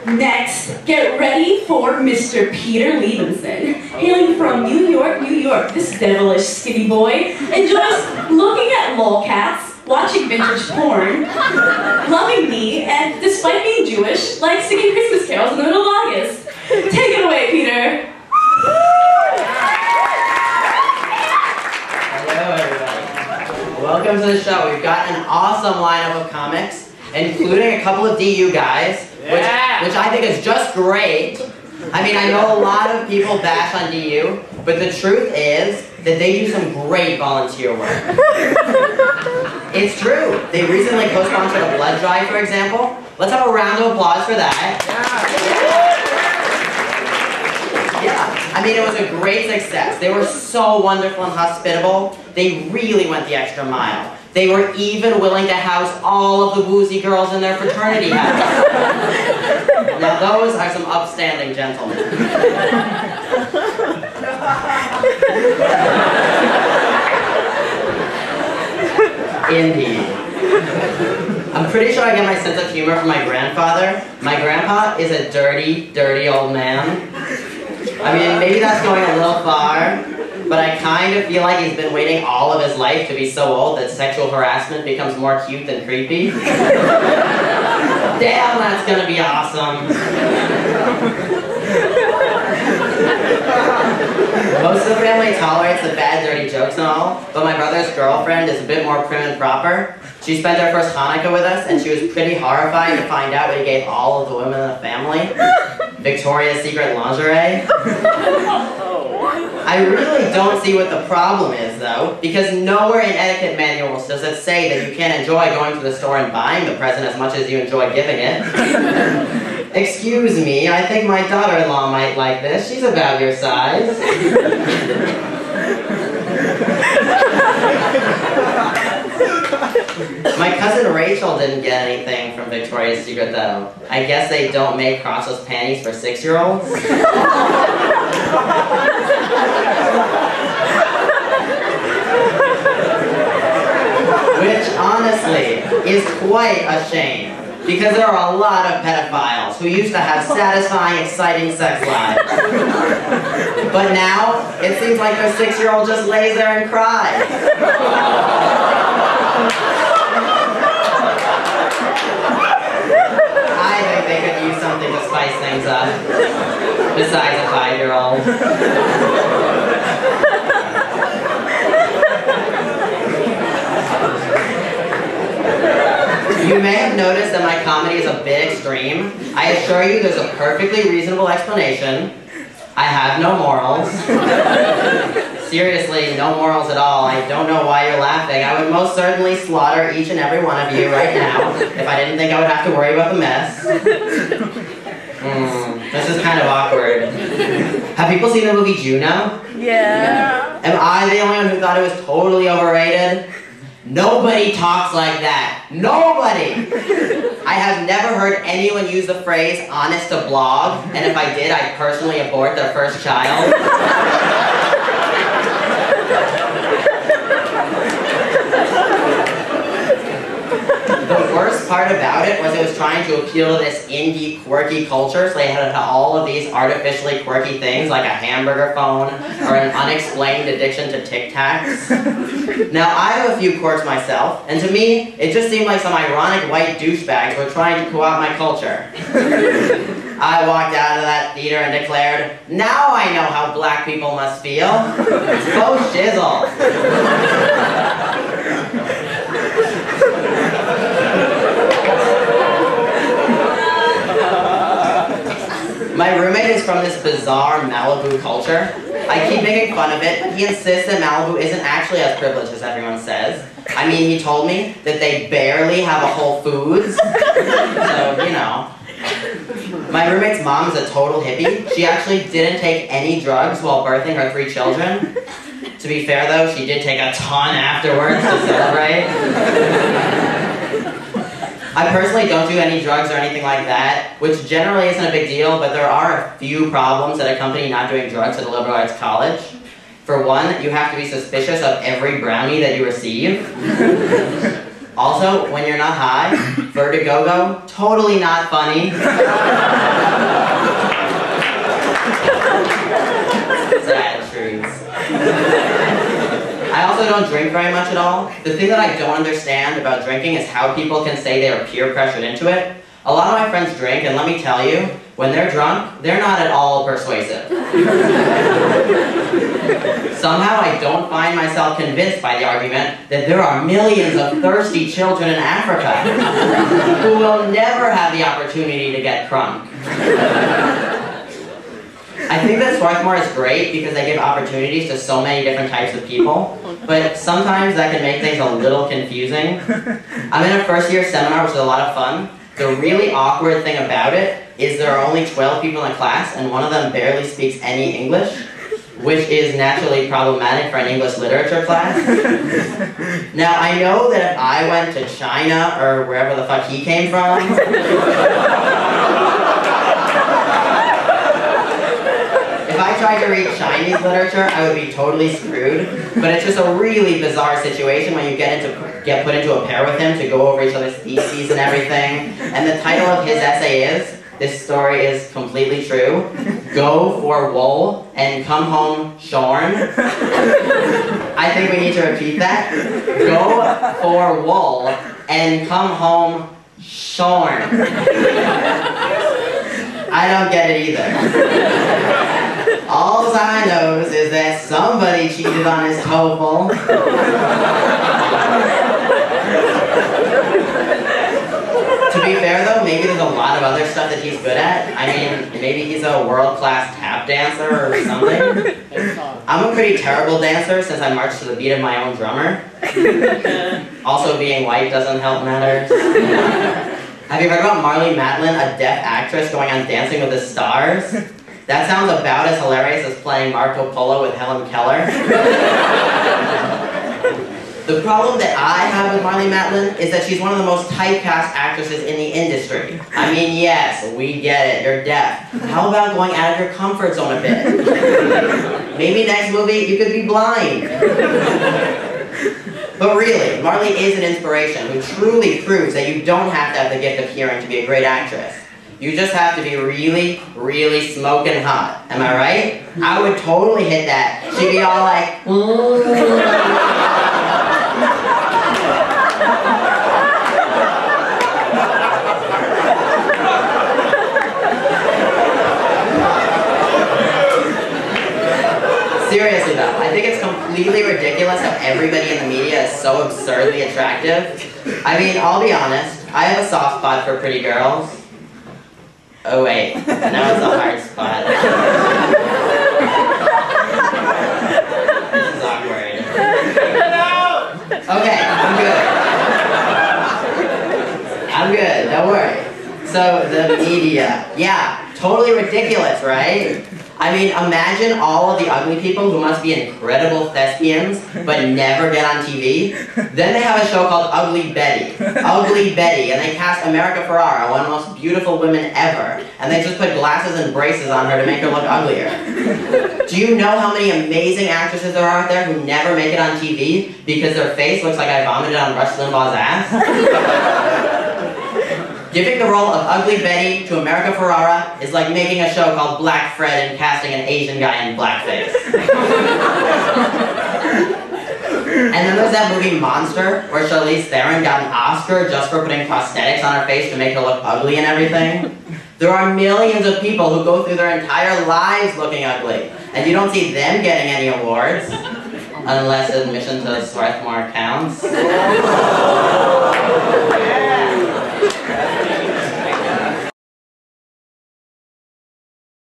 Next, get ready for Mr. Peter Levinson. Hailing from New York, New York, this devilish skinny boy enjoys looking at lolcats, watching vintage porn, loving me, and despite being Jewish, likes singing Christmas carols in the middle of August. Take it away, Peter. Hello, everybody. Welcome to the show. We've got an awesome lineup of comics, including a couple of DU guys, which I think is just great. I mean, I know a lot of people bash on DU, but the truth is that they do some great volunteer work. It's true. They recently co-sponsored a blood drive, for example. Let's have a round of applause for that. Yeah, I mean, it was a great success. They were so wonderful and hospitable. They really went the extra mile. They were even willing to house all of the woozy girls in their fraternity house. Now those are some upstanding gentlemen. Indeed. I'm pretty sure I get my sense of humor from my grandfather. My grandpa is a dirty, dirty old man. I mean, maybe that's going a little far, but I kind of feel like he's been waiting all of his life to be so old that sexual harassment becomes more cute than creepy. Damn, that's gonna be awesome. Most of the family tolerates the bad, dirty jokes and all, but my brother's girlfriend is a bit more prim and proper. She spent her first Hanukkah with us, and she was pretty horrified to find out what he gave all of the women in the family. Victoria's Secret lingerie. I really don't see what the problem is, though, because nowhere in etiquette manuals does it say that you can't enjoy going to the store and buying the present as much as you enjoy giving it. Excuse me, I think my daughter-in-law might like this. She's about your size. My cousin Rachel didn't get anything from Victoria's Secret, though. I guess they don't make crotchless panties for 6-year-olds? Which, honestly, is quite a shame. Because there are a lot of pedophiles who used to have satisfying, exciting sex lives. But now, it seems like their 6-year-old just lays there and cries. I think they could use something to spice things up. Besides a 5-year-old. You may have noticed that my comedy is a bit extreme. I assure you there's a perfectly reasonable explanation. I have no morals. Seriously, no morals at all. I don't know why you're laughing. I would most certainly slaughter each and every one of you right now if I didn't think I would have to worry about the mess. This is kind of awkward. Have people seen the movie Juno? Yeah. Am I the only one who thought it was totally overrated? Nobody talks like that. Nobody! I have never heard anyone use the phrase honest to blog, and if I did, I'd personally abort their first child. The worst part about it was it was trying to appeal to this indie, quirky culture, so they had all of these artificially quirky things, like a hamburger phone, or an unexplained addiction to Tic Tacs. Now, I have a few quirks myself, and to me, it just seemed like some ironic white douchebags were trying to co-opt my culture. I walked out of that theater and declared, now I know how black people must feel. Go shizzle. My roommate is from this bizarre Malibu culture. I keep making fun of it. He insists that Malibu isn't actually as privileged as everyone says. I mean, he told me that they barely have a Whole Foods. So, you know. My roommate's mom is a total hippie. She actually didn't take any drugs while birthing her 3 children. To be fair, though, she did take a ton afterwards to celebrate. I personally don't do any drugs or anything like that, which generally isn't a big deal, but there are a few problems that accompany not doing drugs at a liberal arts college. For one, you have to be suspicious of every brownie that you receive. Also, when you're not high, Vertigogo, totally not funny. Sad truths. I also don't drink very much at all. The thing that I don't understand about drinking is how people can say they are peer pressured into it. A lot of my friends drink, and let me tell you, when they're drunk, they're not at all persuasive. Somehow I don't find myself convinced by the argument that there are millions of thirsty children in Africa who will never have the opportunity to get crunk. I think that Swarthmore is great because they give opportunities to so many different types of people, but sometimes that can make things a little confusing. I'm in a first-year seminar, which is a lot of fun. The really awkward thing about it is there are only 12 people in the class, and one of them barely speaks any English, which is naturally problematic for an English literature class. Now, I know that if I went to China, or wherever the fuck he came from, if I tried to read Chinese literature, I would be totally screwed. But it's just a really bizarre situation when you get put into a pair with him to go over each other's theses and everything. And the title of his essay is, this story is completely true, Go for wool and come home shorn. I think we need to repeat that. Go for wool and come home shorn. I don't get it either. All I know is that somebody cheated on his TOEFL. To be fair though, maybe there's a lot of other stuff that he's good at. I mean, maybe he's a world-class tap dancer or something. I'm a pretty terrible dancer since I march to the beat of my own drummer. Also, being white doesn't help matters. Have you heard about Marlee Matlin, a deaf actress going on Dancing with the Stars? That sounds about as hilarious as playing Marco Polo with Helen Keller. The problem that I have with Marlee Matlin is that she's one of the most typecast actresses in the industry. I mean, yes, we get it, you're deaf. How about going out of your comfort zone a bit? Maybe next movie you could be blind. But really, Marlee is an inspiration who truly proves that you don't have to have the gift of hearing to be a great actress. You just have to be really, really smoking hot. Am I right? I would totally hit that. She'd be all like, Seriously though, I think it's completely ridiculous how everybody in the media is so absurdly attractive. I mean, I'll be honest, I have a soft spot for pretty girls. Oh wait, now it's a hard spot. This is awkward. Okay, I'm good, don't worry. So, the media. Yeah, totally ridiculous, right? I mean, imagine all of the ugly people who must be incredible thespians, but never get on TV. Then they have a show called Ugly Betty. Ugly Betty, and they cast America Ferrara, one of the most beautiful women ever, and they just put glasses and braces on her to make her look uglier. Do you know how many amazing actresses there are out there who never make it on TV because their face looks like I vomited on Rush Limbaugh's ass? Giving the role of Ugly Betty to America Ferrara is like making a show called Black Fred and casting an Asian guy in blackface. And then there's that movie Monster, where Charlize Theron got an Oscar just for putting prosthetics on her face to make her look ugly and everything. There are millions of people who go through their entire lives looking ugly, and you don't see them getting any awards. Unless admission to Swarthmore counts.